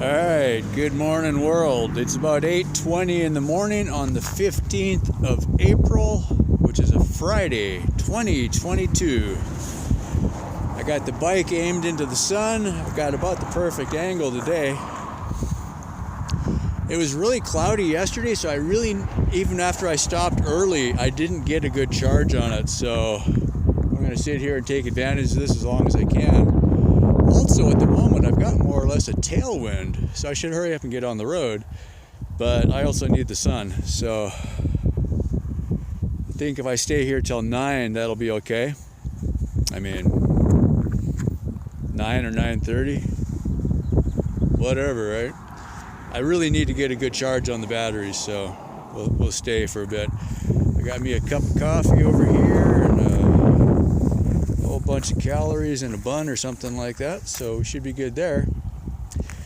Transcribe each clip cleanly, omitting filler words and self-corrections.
Alright, good morning world. It's about 8:20 in the morning on the 15th of April, which is a Friday, 2022. I got the bike aimed into the sun. I've got about the perfect angle today. It was really cloudy yesterday, so even after I stopped early, I didn't get a good charge on it. So I'm going to sit here and take advantage of this as long as I can. Also, at the moment, I've got more or less a tailwind, so I should hurry up and get on the road. But I also need the sun, so I think if I stay here till 9, that'll be okay. I mean, 9 or 9:30, whatever, right? I really need to get a good charge on the batteries, so we'll stay for a bit. I got me a cup of coffee over here and a whole bunch of calories in a bun or something like that, so we should be good there.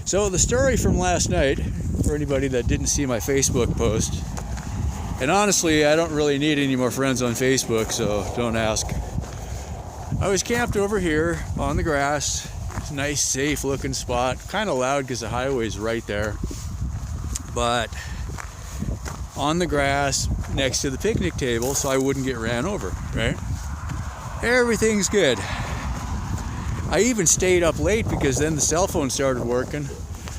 So the story from last night, for anybody that didn't see my Facebook post, and honestly, I don't really need any more friends on Facebook, so don't ask. I was camped over here on the grass. It's a nice, safe looking spot. Kind of loud because the highway's right there. But on the grass next to the picnic table so I wouldn't get ran over, right? Everything's good. I even stayed up late because then the cell phone started working.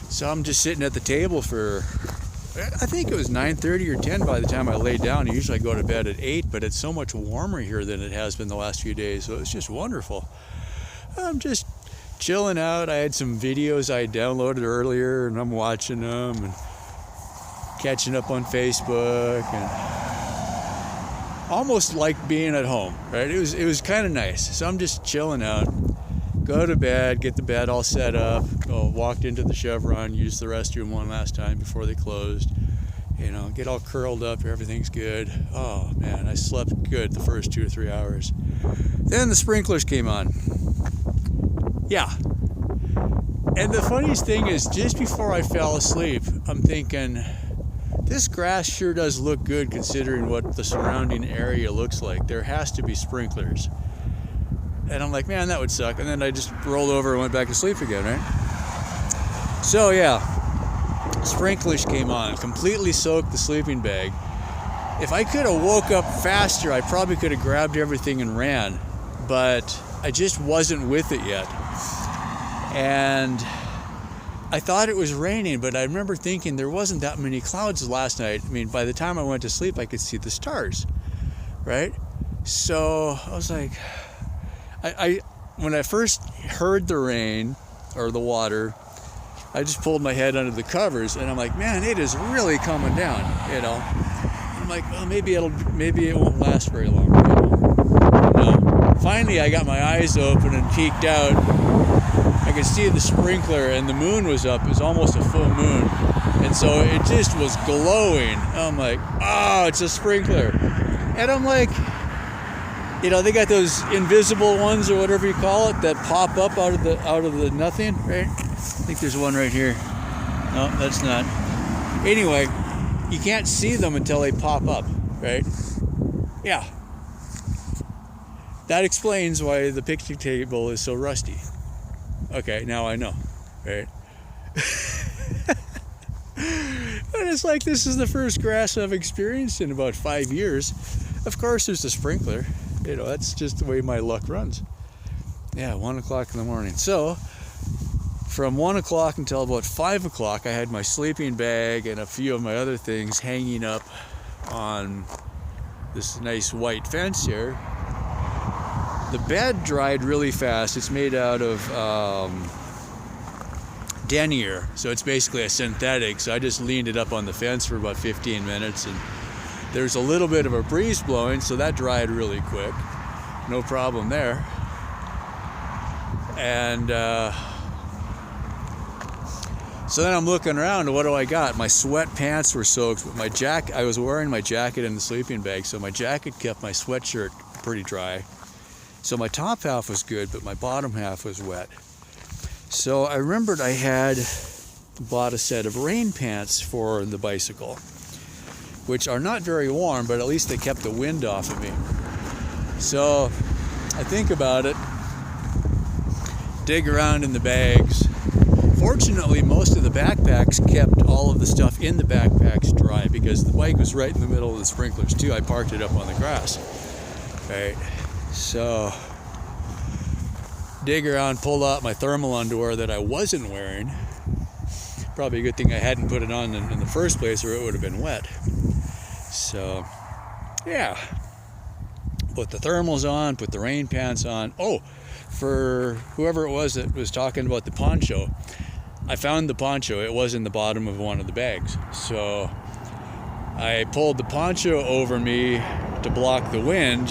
So I'm just sitting at the table for, I think it was 9:30 or 10 by the time I laid down. Usually I go to bed at 8, but it's so much warmer here than it has been the last few days. So it's just wonderful. I'm just chilling out. I had some videos I downloaded earlier and I'm watching them and catching up on Facebook and almost like being at home, right? It was kind of nice. So I'm just chilling out. Go to bed, get the bed all set up, walked into the Chevron, used the restroom one last time before they closed. You know, get all curled up, everything's good. Oh man, I slept good the first 2 or 3 hours. Then the sprinklers came on. Yeah. And the funniest thing is, just before I fell asleep, I'm thinking, this grass sure does look good considering what the surrounding area looks like. There has to be sprinklers. And I'm like, man, that would suck. And then I just rolled over and went back to sleep again, right? So yeah, sprinklers came on, completely soaked the sleeping bag. If I could have woke up faster, I probably could have grabbed everything and ran. But I just wasn't with it yet. And I thought it was raining, but I remember thinking there wasn't that many clouds last night. I mean, by the time I went to sleep, I could see the stars, right? So I was like, when I first heard the rain or the water, I just pulled my head under the covers and I'm like, man, it is really coming down, you know. I'm like, well, maybe it won't last very long. You know? No. Finally, I got my eyes open and peeked out. I could see the sprinkler and the moon was up. It was almost a full moon. And so it just was glowing. I'm like, oh, it's a sprinkler. And I'm like, you know, they got those invisible ones or whatever you call it that pop up out of the nothing, right? I think there's one right here. No, that's not. Anyway, you can't see them until they pop up, right? Yeah. That explains why the picnic table is so rusty. Okay, now I know, right? And it's like, this is the first grass I've experienced in about 5 years. Of course, there's a sprinkler. You know, that's just the way my luck runs. Yeah, 1 o'clock in the morning. So, from 1 o'clock until about 5 o'clock, I had my sleeping bag and a few of my other things hanging up on this nice white fence here. The bed dried really fast. It's made out of denier, so it's basically a synthetic. So I just leaned it up on the fence for about 15 minutes, and there's a little bit of a breeze blowing, so that dried really quick. No problem there. And so then I'm looking around, and what do I got? My sweatpants were soaked, but my jacket, I was wearing my jacket in the sleeping bag, so my jacket kept my sweatshirt pretty dry. So my top half was good, but my bottom half was wet. So I remembered I had bought a set of rain pants for the bicycle, which are not very warm, but at least they kept the wind off of me. So I think about it, dig around in the bags, Fortunately, most of the backpacks kept all of the stuff in the backpacks dry because the bike was right in the middle of the sprinklers too. I parked it up on the grass. Right, so dig around, pulled out my thermal underwear that I wasn't wearing. Probably a good thing I hadn't put it on in the first place, or it would have been wet. So, yeah. Put the thermals on, put the rain pants on. Oh, for whoever it was that was talking about the poncho, I found the poncho. It was in the bottom of one of the bags. So I pulled the poncho over me to block the wind,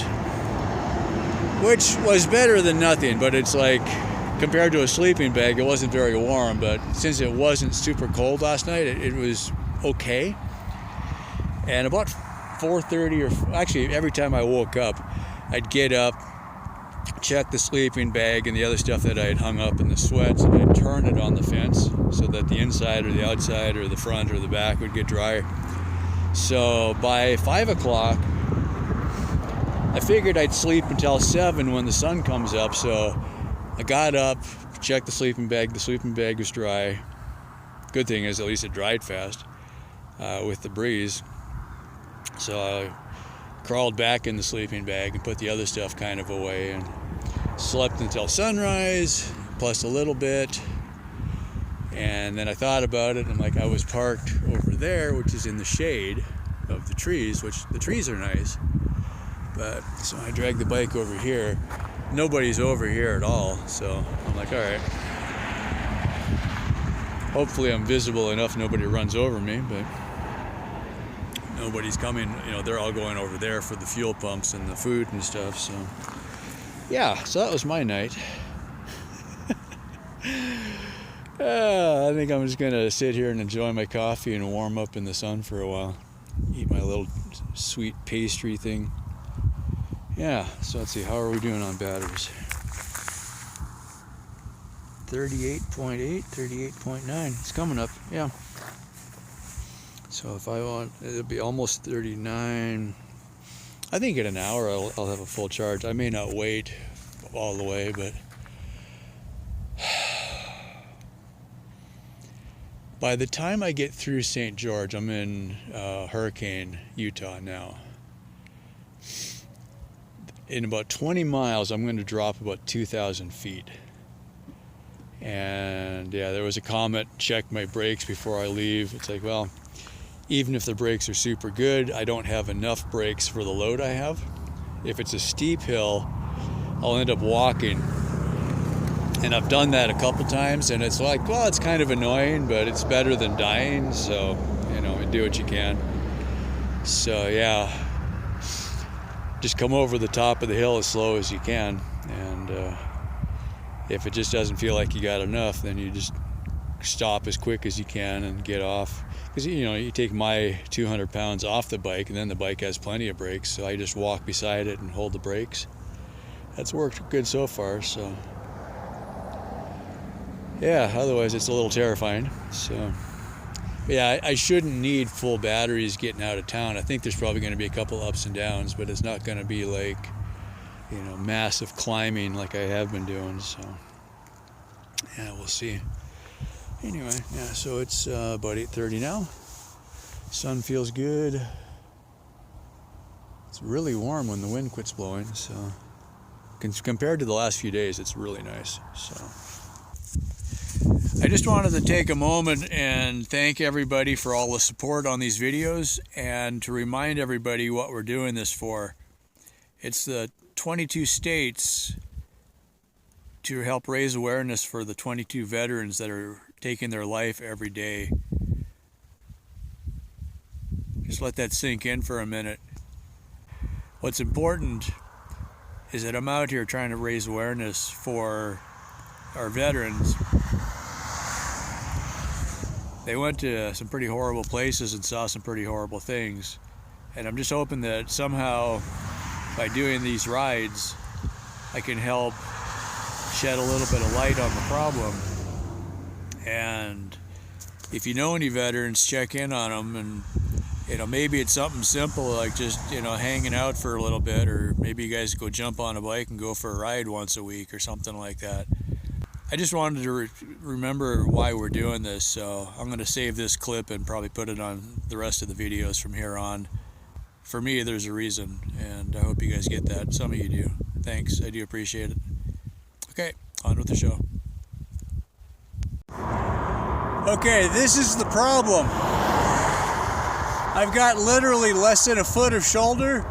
which was better than nothing, but it's like, compared to a sleeping bag, it wasn't very warm, but since it wasn't super cold last night, it was okay. And about 4:30, or actually every time I woke up, I'd get up, check the sleeping bag and the other stuff that I had hung up in the sweats, and I'd turn it on the fence so that the inside or the outside or the front or the back would get dry. So by 5 o'clock, I figured I'd sleep until 7 when the sun comes up, so I got up, checked the sleeping bag was dry. Good thing is at least it dried fast with the breeze. So I crawled back in the sleeping bag and put the other stuff kind of away and slept until sunrise, plus a little bit. And then I thought about it, and like, I was parked over there, which is in the shade of the trees, which the trees are nice. But so I dragged the bike over here. Nobody's over here at all, so I'm like, all right. Hopefully I'm visible enough nobody runs over me, but nobody's coming. You know, they're all going over there for the fuel pumps and the food and stuff, so yeah, so that was my night. I think I'm just gonna sit here and enjoy my coffee and warm up in the sun for a while. Eat my little sweet pastry thing. Yeah, so let's see, how are we doing on batteries? 38.8, 38.9, it's coming up, yeah. So if I want, it'll be almost 39. I think in an hour I'll have a full charge. I may not wait all the way, but by the time I get through St. George, I'm in Hurricane, Utah now. In about 20 miles, I'm going to drop about 2,000 feet. And yeah, there was a comment, check my brakes before I leave. It's like, well, even if the brakes are super good, I don't have enough brakes for the load I have. If it's a steep hill, I'll end up walking. And I've done that a couple times, and it's like, well, it's kind of annoying, but it's better than dying, so, you know, do what you can. So yeah, just come over the top of the hill as slow as you can, and if it just doesn't feel like you got enough, then you just stop as quick as you can and get off. Because, you know, you take my 200 pounds off the bike, and then the bike has plenty of brakes, so I just walk beside it and hold the brakes. That's worked good so far, so yeah, otherwise it's a little terrifying. So yeah, I shouldn't need full batteries getting out of town. I think there's probably going to be a couple ups and downs, but it's not going to be like, you know, massive climbing like I have been doing. So yeah, we'll see. Anyway, yeah, so it's about 8:30 now. Sun feels good. It's really warm when the wind quits blowing, so compared to the last few days, it's really nice. So I just wanted to take a moment and thank everybody for all the support on these videos, and to remind everybody what we're doing this for. It's the 22 states to help raise awareness for the 22 veterans that are taking their life every day. Just let that sink in for a minute. What's important is that I'm out here trying to raise awareness for our veterans. They went to some pretty horrible places and saw some pretty horrible things. And I'm just hoping that somehow, by doing these rides, I can help shed a little bit of light on the problem. And if you know any veterans, check in on them. And, you know, maybe it's something simple like just, you know, hanging out for a little bit, or maybe you guys go jump on a bike and go for a ride once a week or something like that. I just wanted to remember why we're doing this, so I'm going to save this clip and probably put it on the rest of the videos from here on. For me, there's a reason, and I hope you guys get that. Some of you do. Thanks, I do appreciate it. Okay, on with the show. Okay, this is the problem. I've got literally less than a foot of shoulder,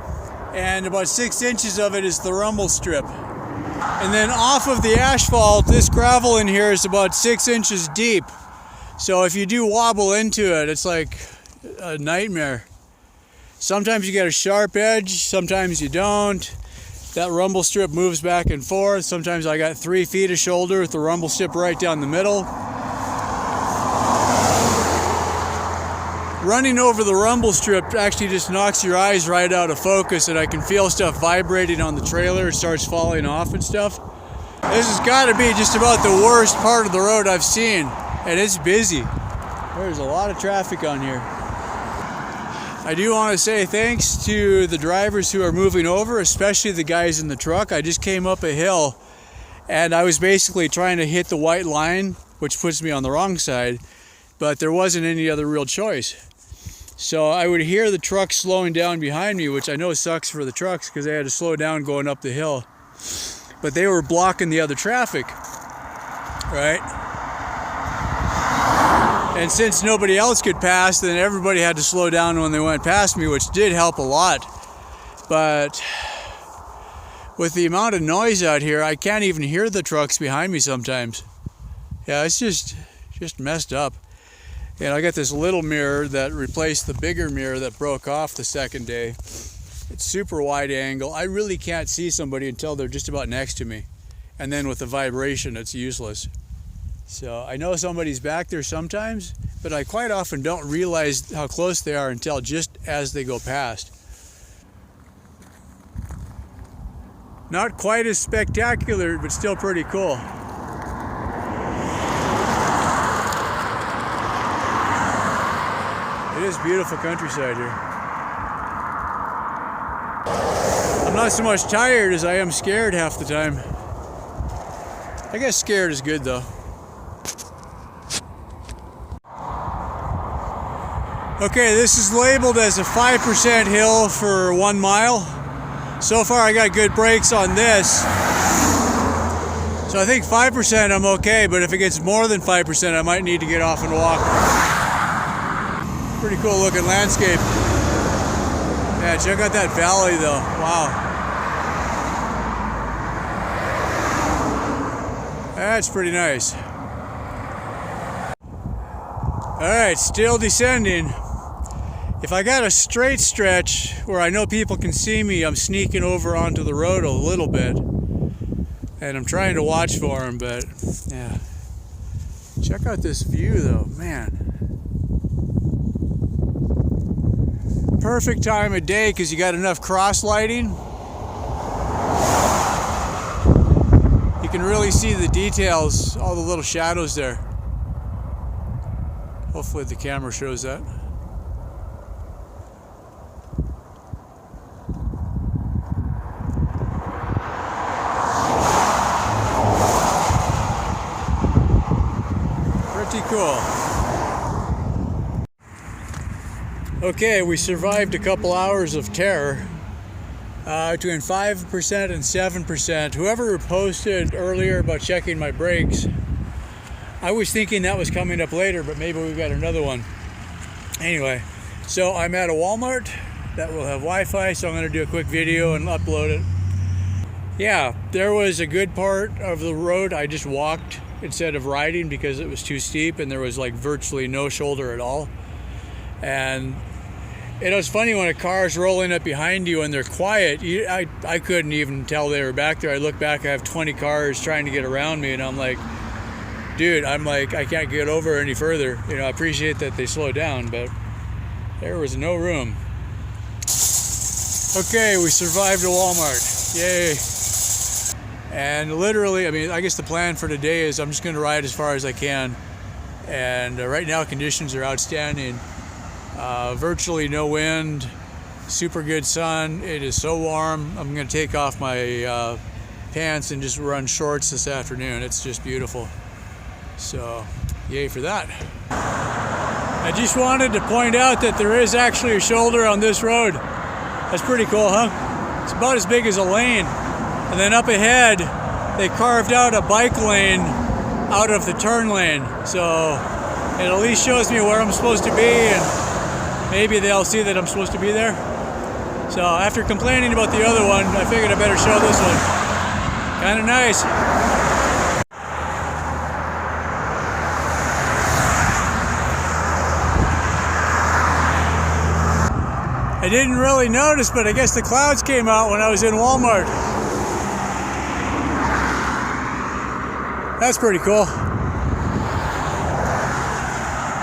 and about 6 inches of it is the rumble strip. And then off of the asphalt, this gravel in here is about 6 inches deep. So if you do wobble into it, it's like a nightmare. Sometimes you get a sharp edge, sometimes you don't. That rumble strip moves back and forth. Sometimes I got 3 feet of shoulder with the rumble strip right down the middle. Running over the rumble strip actually just knocks your eyes right out of focus, and I can feel stuff vibrating on the trailer. It starts falling off and stuff. This has got to be just about the worst part of the road I've seen, and it's busy. There's a lot of traffic on here. I do want to say thanks to the drivers who are moving over, especially the guys in the truck. I just came up a hill, and I was basically trying to hit the white line, which puts me on the wrong side, but there wasn't any other real choice. So I would hear the truck slowing down behind me, which I know sucks for the trucks because they had to slow down going up the hill. But they were blocking the other traffic, right? And since nobody else could pass, then everybody had to slow down when they went past me, which did help a lot. But with the amount of noise out here, I can't even hear the trucks behind me sometimes. Yeah, it's just messed up. And I got this little mirror that replaced the bigger mirror that broke off the second day. It's super wide angle. I really can't see somebody until they're just about next to me. And then with the vibration, it's useless. So I know somebody's back there sometimes, but I quite often don't realize how close they are until just as they go past. Not quite as spectacular, but still pretty cool. It is beautiful countryside here. I'm not so much tired as I am scared half the time. I guess scared is good though. Okay, this is labeled as a 5% hill for 1 mile. So far I got good brakes on this. So I think 5% I'm okay, but if it gets more than 5%, I might need to get off and walk. Pretty cool looking landscape. Yeah, check out that valley though. Wow. That's pretty nice. Alright, still descending. If I got a straight stretch where I know people can see me, I'm sneaking over onto the road a little bit. And I'm trying to watch for them, but yeah. Check out this view though, man. Perfect time of day because you got enough cross lighting. You can really see the details, all the little shadows there. Hopefully the camera shows that. Pretty cool. Okay, we survived a couple hours of terror. Between 5% and 7%. Whoever posted earlier about checking my brakes, I was thinking that was coming up later, but maybe we've got another one. Anyway, so I'm at a Walmart that will have Wi-Fi, so I'm going to do a quick video and upload it. Yeah, there was a good part of the road I just walked instead of riding because it was too steep and there was like virtually no shoulder at all. And it was funny when a car's rolling up behind you and they're quiet. I couldn't even tell they were back there. I look back, I have 20 cars trying to get around me, and I'm like, dude, I can't get over any further. You know, I appreciate that they slowed down, but there was no room. Okay, we survived a Walmart. Yay. And literally, I mean, I guess the plan for today is I'm just going to ride as far as I can. And right now conditions are outstanding. Virtually no wind, super good sun. It is so warm. I'm going to take off my pants and just run shorts this afternoon. It's just beautiful. So, yay for that. I just wanted to point out that there is actually a shoulder on this road. That's pretty cool, huh? It's about as big as a lane. And then up ahead, they carved out a bike lane out of the turn lane. So it at least shows me where I'm supposed to be, and maybe they'll see that I'm supposed to be there. So after complaining about the other one, I figured I better show this one. Kind of nice. I didn't really notice, but I guess the clouds came out when I was in Walmart. That's pretty cool.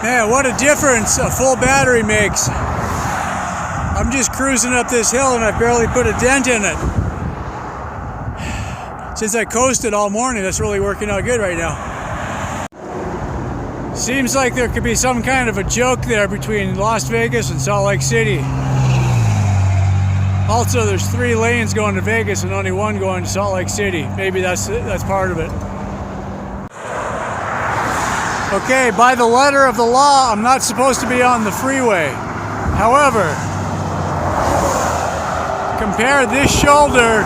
Man, what a difference a full battery makes. I'm just cruising up this hill and I barely put a dent in it. Since I coasted all morning, that's really working out good right now. Seems like there could be some kind of a joke there between Las Vegas and Salt Lake City. Also, there's 3 lanes going to Vegas and only 1 going to Salt Lake City. Maybe that's part of it. Okay, by the letter of the law, I'm not supposed to be on the freeway. However, compare this shoulder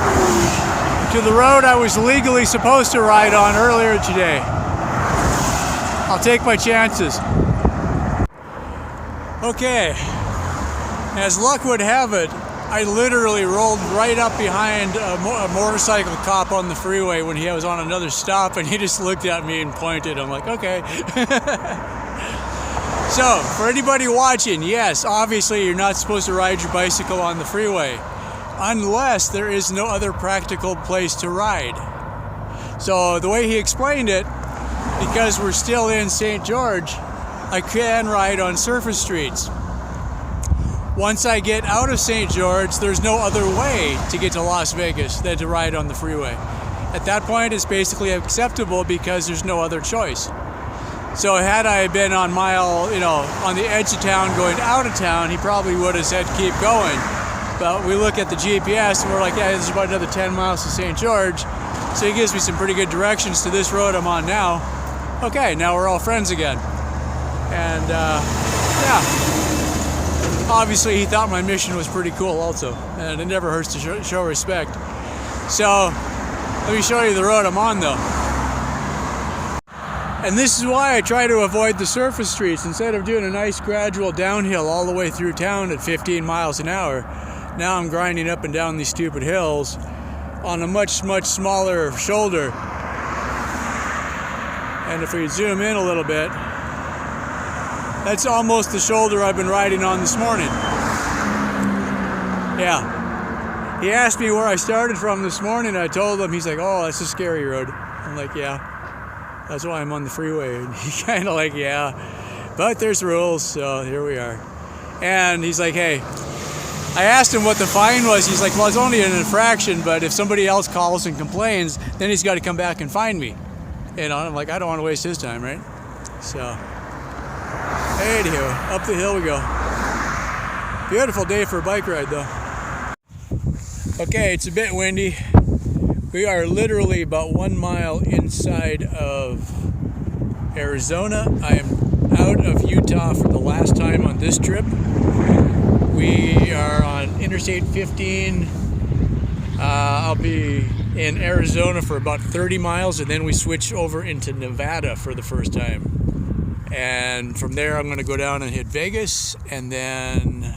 to the road I was legally supposed to ride on earlier today. I'll take my chances. Okay, as luck would have it, I literally rolled right up behind a motorcycle cop on the freeway when he was on another stop, and he just looked at me and pointed. I'm like, okay. So, for anybody watching, yes, obviously you're not supposed to ride your bicycle on the freeway unless there is no other practical place to ride. So, the way he explained it, because we're still in St. George, I can ride on surface streets. Once I get out of St. George, there's no other way to get to Las Vegas than to ride on the freeway. At that point, it's basically acceptable because there's no other choice. So had I been on on the edge of town going out of town, he probably would have said keep going. But we look at the GPS and we're like, yeah, there's about another 10 miles to St. George. So he gives me some pretty good directions to this road I'm on now. Okay, now we're all friends again. And yeah. Obviously, he thought my mission was pretty cool also, and it never hurts to show respect. So, let me show you the road I'm on though. And this is why I try to avoid the surface streets. Instead of doing a nice gradual downhill all the way through town at 15 miles an hour, now I'm grinding up and down these stupid hills on a much, much smaller shoulder. And if we zoom in a little bit, that's almost the shoulder I've been riding on this morning. Yeah. He asked me where I started from this morning. I told him, he's like, oh, that's a scary road. I'm like, yeah, that's why I'm on the freeway. And he's kind of like, yeah, but there's rules, so here we are. And he's like, hey, I asked him what the fine was. He's like, well, it's only an infraction, but if somebody else calls and complains, then he's got to come back and fine me. And I'm like, I don't want to waste his time, right? So... anywho, up the hill we go. Beautiful day for a bike ride though. Okay, it's a bit windy. We are literally about 1 mile inside of Arizona. I am out of Utah for the last time on this trip. We are on Interstate 15. I'll be in Arizona for about 30 miles and then we switch over into Nevada for the first time. And from there, I'm going to go down and hit Vegas, and then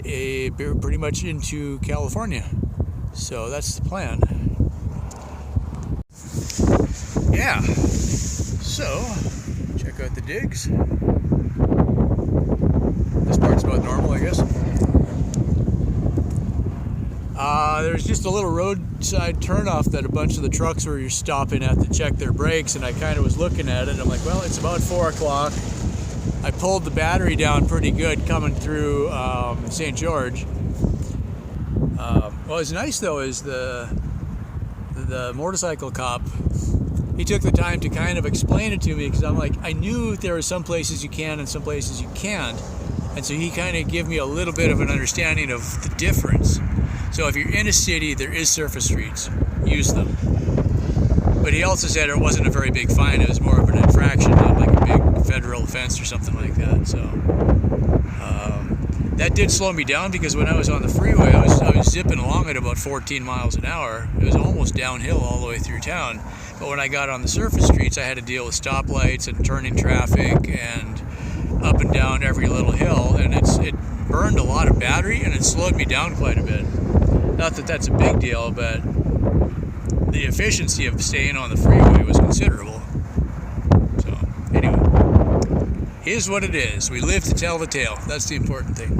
pretty much into California. So that's the plan. Yeah. So, check out the digs. This part's about normal, I guess. There's just a little roadside turnoff that a bunch of the trucks were stopping at to check their brakes, and I kind of was looking at it. I'm like, well, it's about 4 o'clock. I pulled the battery down pretty good coming through St. George. What was nice though is the motorcycle cop. He took the time to kind of explain it to me because I'm like, I knew there are some places you can and some places you can't, and so he kind of gave me a little bit of an understanding of the difference. So if you're in a city, there is surface streets. use them. But he also said it wasn't a very big fine. It was more of an infraction, not like a big federal offense or something like that. So that did slow me down, because when I was on the freeway, I was zipping along at about 14 miles an hour. It was almost downhill all the way through town. But when I got on the surface streets, I had to deal with stoplights and turning traffic and up and down every little hill, and it burned a lot of battery, and it slowed me down quite a bit. Not that that's a big deal, but the efficiency of staying on the freeway was considerable. So anyway, here's what it is. We live to tell the tale. That's the important thing.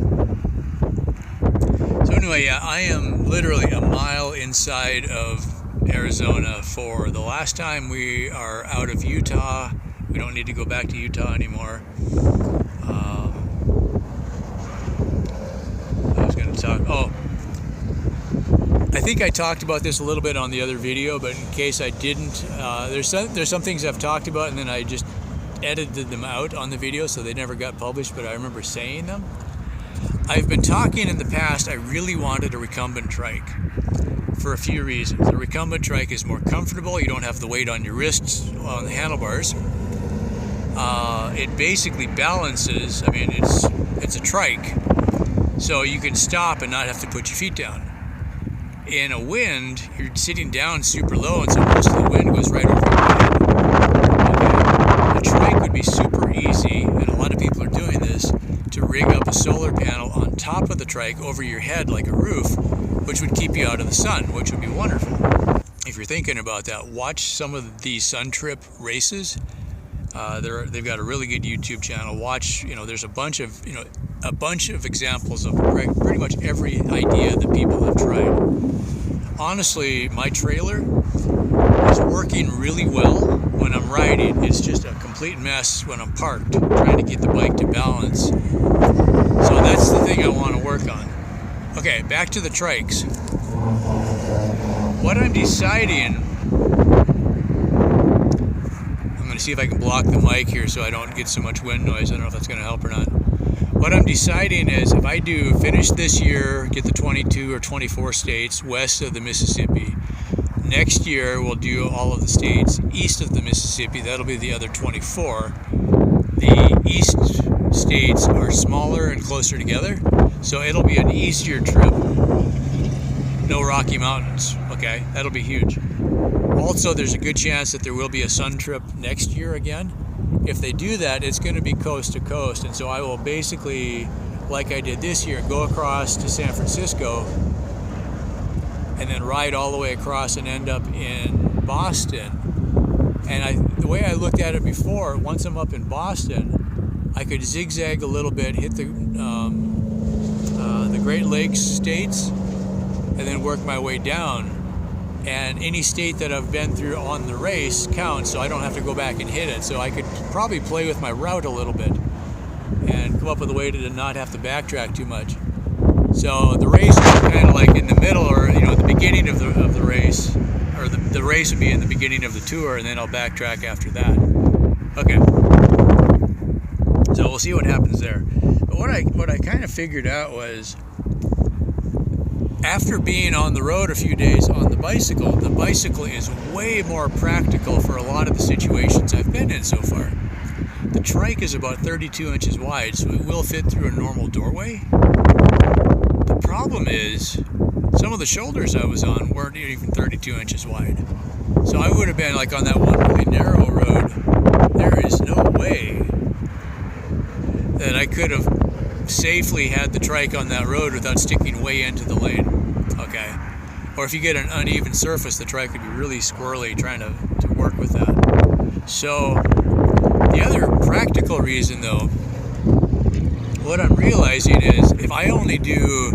So anyway, yeah, I am literally a mile inside of Arizona for the last time we are out of Utah. We don't need to go back to Utah anymore. I was going to talk. I think I talked about this a little bit on the other video, but in case I didn't, there's some things I've talked about, and then I just edited them out on the video, so they never got published, but I remember saying them. I've been talking in the past, I really wanted a recumbent trike for a few reasons. A recumbent trike is more comfortable. You don't have the weight on your wrists on the handlebars. It basically balances. I mean, it's a trike, so you can stop and not have to put your feet down. In a wind, you're sitting down super low, and so most of the wind goes right over your head. Okay. A trike would be super easy, and a lot of people are doing this, to rig up a solar panel on top of the trike over your head like a roof, which would keep you out of the sun, which would be wonderful. If you're thinking about that, watch some of the Sun Trip races. They've got a really good YouTube channel. Watch, there's a bunch of examples of pretty much every idea that people have tried. Honestly, my trailer is working really well when I'm riding. It's just a complete mess when I'm parked, trying to get the bike to balance. So that's the thing I want to work on. Okay, back to the trikes. What I'm deciding, I'm going to see if I can block the mic here so I don't get so much wind noise. I don't know if that's going to help or not. What I'm deciding is, if I do finish this year, get the 22 or 24 states west of the Mississippi, next year we'll do all of the states east of the Mississippi. That'll be the other 24. The east states are smaller and closer together, so it'll be an easier trip. No Rocky Mountains, okay? That'll be huge. Also, there's a good chance that there will be a Sun Trip next year again. If they do that, it's going to be coast to coast, and so I will basically, like I did this year, go across to San Francisco and then ride all the way across and end up in Boston. And the way I looked at it before, once I'm up in Boston, I could zigzag a little bit, hit the Great Lakes states, and then work my way down. And any state that I've been through on the race counts, so I don't have to go back and hit it. So I could probably play with my route a little bit and come up with a way to not have to backtrack too much. So the race is kind of like in the middle, or the beginning of the race, or the race would be in the beginning of the tour, and then I'll backtrack after that. Okay. So we'll see what happens there. But what I kind of figured out was, after being on the road a few days on the bicycle is way more practical for a lot of the situations I've been in so far. The trike is about 32 inches wide, so it will fit through a normal doorway. The problem is, some of the shoulders I was on weren't even 32 inches wide. So I would have been like on that one really narrow road. There is no way that I could have safely had the trike on that road without sticking way into the lane. Okay. Or if you get an uneven surface, the trike could be really squirrely trying to work with that. So the other practical reason, though, what I'm realizing is, if I only do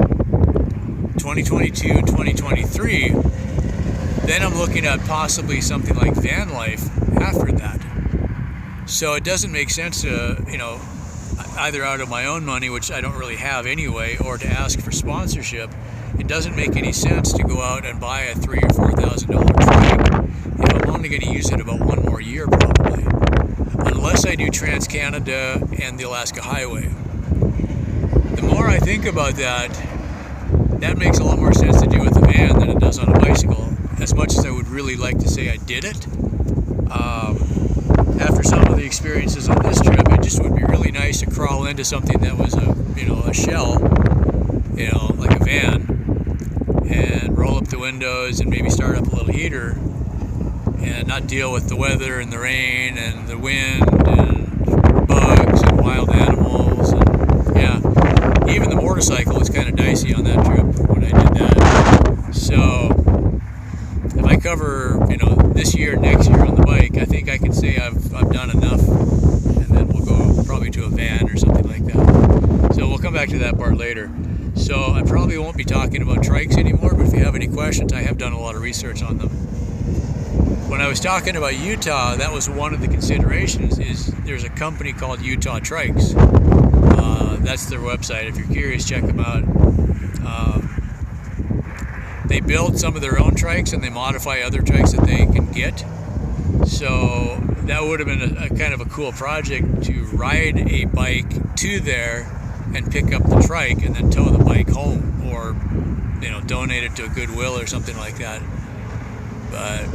2022 and 2023, then I'm looking at possibly something like van life after that. So it doesn't make sense to, either out of my own money, which I don't really have anyway, or to ask for sponsorship. It doesn't make any sense to go out and buy a $3,000 or $4,000 trike if I'm only going to use it about one more year probably, unless I do Trans-Canada and the Alaska Highway. The more I think about that, that makes a lot more sense to do with a van than it does on a bicycle. as much as I would really like to say I did it, after some of the experiences on this trip, it just would be really nice to crawl into something that was a shell, like a van, and roll up the windows and maybe start up a little heater and not deal with the weather and the rain and the wind and bugs and wild animals. And yeah, even the motorcycle was kind of dicey on that trip when I did that. So if I cover, this year, next year on the bike, I think I can say I've done enough, and then we'll go probably to a van or something like that. So we'll come back to that part later. So I probably won't be talking about trikes anymore, but if you have any questions, I have done a lot of research on them. When I was talking about Utah, that was one of the considerations, is there's a company called Utah Trikes. That's their website. If you're curious, check them out. They build some of their own trikes and they modify other trikes that they can get. So that would have been a kind of a cool project, to ride a bike to there and pick up the trike and then tow the bike home, or donate it to a Goodwill or something like that. But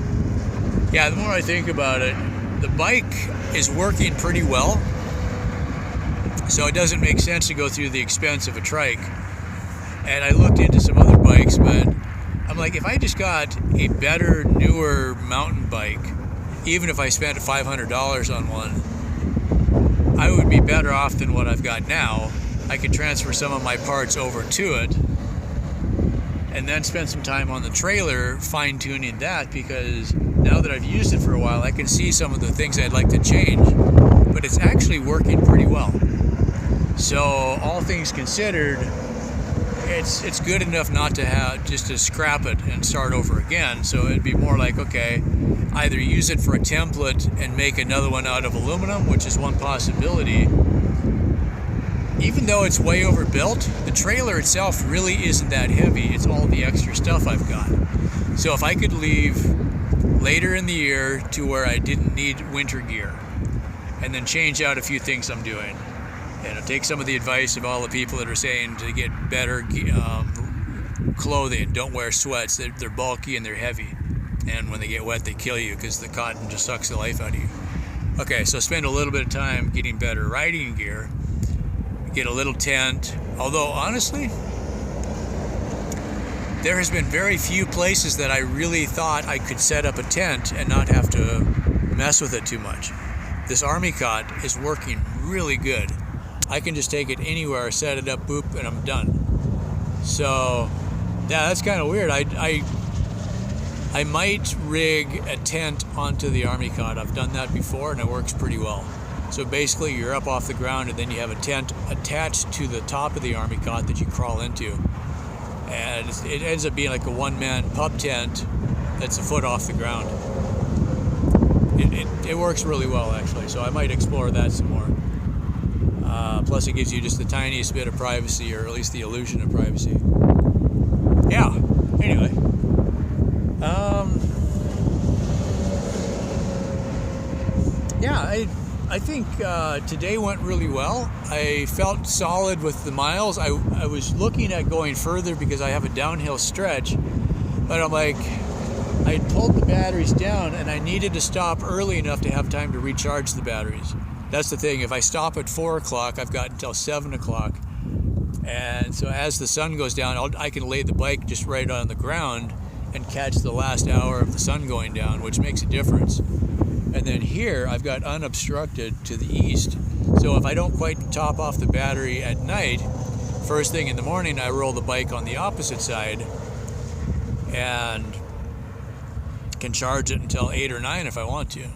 yeah, the more I think about it, the bike is working pretty well, so it doesn't make sense to go through the expense of a trike. And I looked into some other bikes, but I'm like, if I just got a better, newer mountain bike, even if I spent $500 on one, I would be better off than what I've got now. I could transfer some of my parts over to it and then spend some time on the trailer fine-tuning that, because now that I've used it for a while, I can see some of the things I'd like to change, but it's actually working pretty well. So all things considered, it's good enough not to have just to scrap it and start over again. So it'd be more like, okay, either use it for a template and make another one out of aluminum, which is one possibility. Even though it's way overbuilt, the trailer itself really isn't that heavy. It's all the extra stuff I've got. So if I could leave later in the year to where I didn't need winter gear, and then change out a few things I'm doing, take some of the advice of all the people that are saying to get better clothing. Don't wear sweats. They're bulky and they're heavy, and when they get wet they kill you because the cotton just sucks the life out of you. Okay, so spend a little bit of time getting better riding gear, get a little tent. Although honestly, there has been very few places that I really thought I could set up a tent and not have to mess with it too much. This Army cot is working really good. I can just take it anywhere, set it up, boop, and I'm done. So yeah, that's kind of weird. I might rig a tent onto the Army cot. I've done that before and it works pretty well. So basically you're up off the ground and then you have a tent attached to the top of the Army cot that you crawl into. And it ends up being like a one-man pub tent that's a foot off the ground. It works really well actually, so I might explore that some more. Plus it gives you just the tiniest bit of privacy, or at least the illusion of privacy. Yeah, anyway. Yeah, I think today went really well. I felt solid with the miles. I was looking at going further because I have a downhill stretch, but I'm like, I had pulled the batteries down and I needed to stop early enough to have time to recharge the batteries. That's the thing. If I stop at 4 o'clock, I've got until 7 o'clock. And so as the sun goes down, I can lay the bike just right on the ground and catch the last hour of the sun going down, which makes a difference. And then here, I've got unobstructed to the east. So if I don't quite top off the battery at night, first thing in the morning, I roll the bike on the opposite side and can charge it until 8 or 9 if I want to.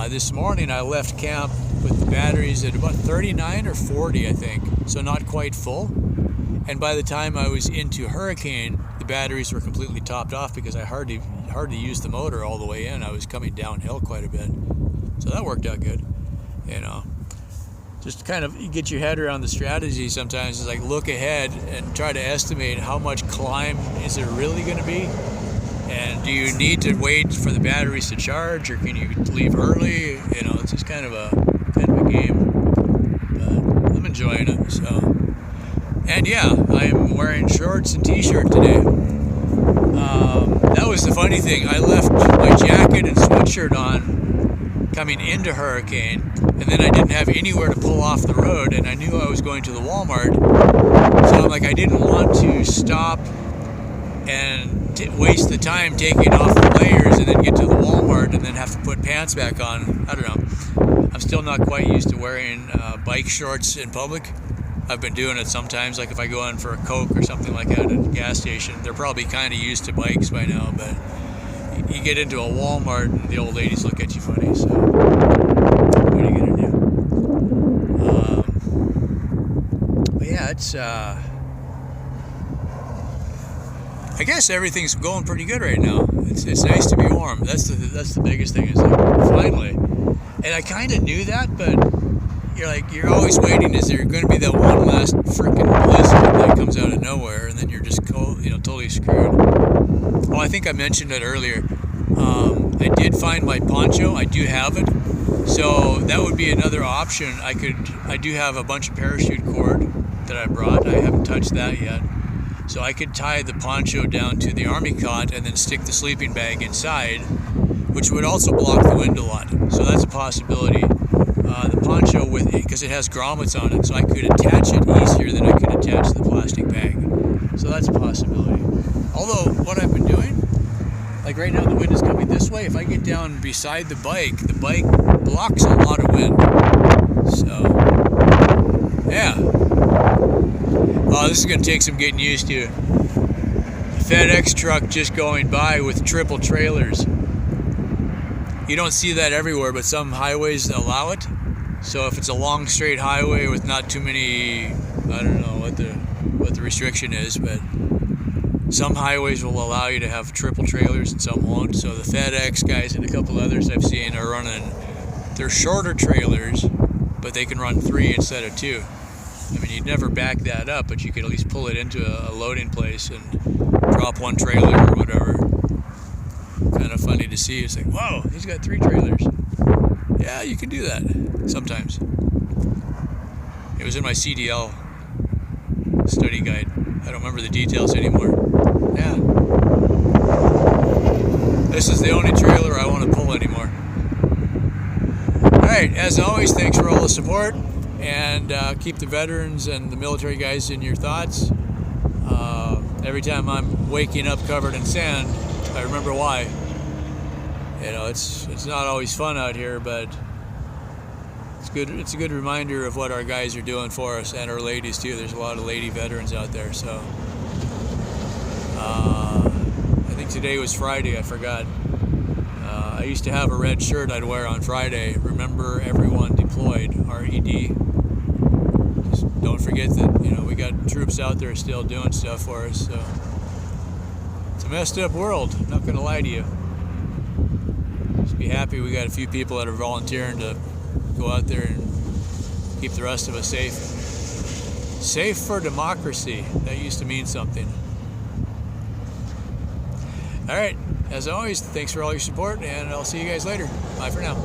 This morning I left camp with the batteries at about 39 or 40, I think, so not quite full. And by the time I was into Hurricane, the batteries were completely topped off because I hardly used the motor all the way in. I was coming downhill quite a bit, so that worked out good. Just kind of get your head around the strategy sometimes. Is like look ahead and try to estimate how much climb is there really going to be. And do you need to wait for the batteries to charge, or can you leave early? It's just kind of a game. But I'm enjoying it. So, and yeah, I'm wearing shorts and t-shirt today. That was the funny thing. I left my jacket and sweatshirt on coming into Hurricane, and then I didn't have anywhere to pull off the road, and I knew I was going to the Walmart. So I'm like, I didn't want to stop and waste the time taking off the layers and then get to the Walmart and then have to put pants back on. I don't know. I'm still not quite used to wearing bike shorts in public. I've been doing it sometimes, like if I go in for a Coke or something like that at a gas station. They're probably kind of used to bikes by now, but you get into a Walmart and the old ladies look at you funny, so what are you gonna do? But yeah, it's I guess everything's going pretty good right now. It's nice to be warm. That's the biggest thing, is like, finally. And I kind of knew that, but you're always waiting. Is there going to be that one last freaking blizzard that comes out of nowhere, and then you're just cold, totally screwed? Well, I think I mentioned it earlier. I did find my poncho. I do have it, so that would be another option. I do have a bunch of parachute cord that I brought. I haven't touched that yet. So I could tie the poncho down to the army cot and then stick the sleeping bag inside, which would also block the wind a lot. So that's a possibility. The poncho, because it has grommets on it, so I could attach it easier than I could attach the plastic bag. So that's a possibility. Although what I've been doing, like right now the wind is coming this way. If I get down beside the bike blocks a lot of wind. So yeah. Oh, this is going to take some getting used to. A FedEx truck just going by with triple trailers. You don't see that everywhere, but some highways allow it. So if it's a long straight highway with not too many, I don't know what the restriction is, but some highways will allow you to have triple trailers and some won't. So the FedEx guys and a couple others I've seen are running, they're shorter trailers, but they can run 3 instead of 2. I mean, you'd never back that up, but you could at least pull it into a loading place and drop one trailer or whatever. Kind of funny to see. It's like, whoa, he's got 3 trailers. Yeah, you can do that sometimes. It was in my CDL study guide. I don't remember the details anymore. Yeah. This is the only trailer I want to pull anymore. Alright, as always, thanks for all the support. And keep the veterans and the military guys in your thoughts. Every time I'm waking up covered in sand, I remember why. It's not always fun out here, but it's good. It's a good reminder of what our guys are doing for us, and our ladies too. There's a lot of lady veterans out there. So I think today was Friday. I forgot. I used to have a red shirt I'd wear on Friday. Remember everyone deployed. RED. Just don't forget that we got troops out there still doing stuff for us. So it's a messed up world. I'm not gonna lie to you. Just be happy we got a few people that are volunteering to go out there and keep the rest of us safe. Safe for democracy. That used to mean something. All right. As always, thanks for all your support, and I'll see you guys later. Bye for now.